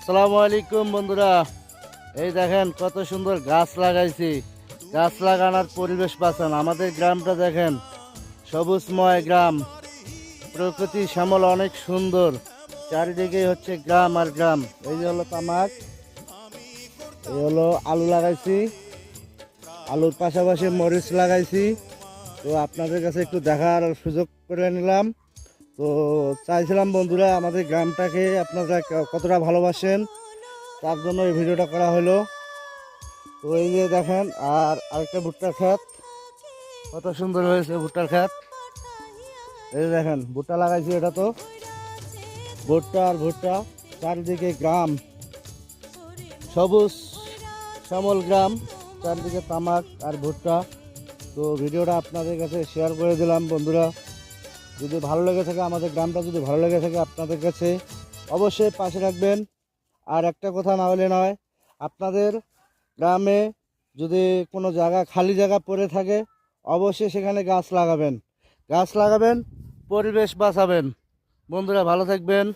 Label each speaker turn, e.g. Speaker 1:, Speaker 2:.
Speaker 1: আসসালামু আলাইকুম বন্ধুরা, এই দেখেন কত সুন্দর গাছ লাগাইছি। গাছ লাগানোর পরিবেশ বাঁচান। আমাদের গ্রামটা দেখেন, সবুজময় গ্রাম, প্রকৃতি শ্যামল, অনেক সুন্দর। চারিদিকে হচ্ছে গ্রাম আর গ্রাম। এই যে হলো তামাক, এই হলো আলু লাগাইছি, আলুর পাশাপাশি মরিচ লাগাইছি। তো আপনাদের কাছে একটু দেখার সুযোগ করে নিলাম। তো চাইছিলাম বন্ধুরা, আমাদের গ্রামটাকে আপনারা কতটা ভালোবাসেন, তার জন্য এই ভিডিওটা করা হলো। তো এই যে দেখেন, আর আরেকটা ভুট্টার ক্ষেত, কত সুন্দর হয়েছে ভুট্টার ক্ষেত। এই যে দেখেন ভুট্টা লাগাইছি, এটা তো ভুট্টা আর ভুট্টা। চারিদিকে গ্রাম, সবুজ শ্যামল গ্রাম, চারিদিকে তামাক আর ভুট্টা। তো ভিডিওটা আপনাদের কাছে শেয়ার করে দিলাম বন্ধুরা। যদি ভালো লেগে থাকে, আমাদের গ্রামটা যদি ভালো লেগে থাকে আপনাদের কাছে, অবশ্যই পাশে রাখবেন। আর একটা কথা না হলে নয়, আপনাদের গ্রামে যদি কোনো জায়গা খালি জায়গা পড়ে থাকে, অবশ্যই সেখানে গাছ লাগাবেন। গাছ লাগাবেন, পরিবেশ বাঁচাবেন। বন্ধুরা ভালো থাকবেন।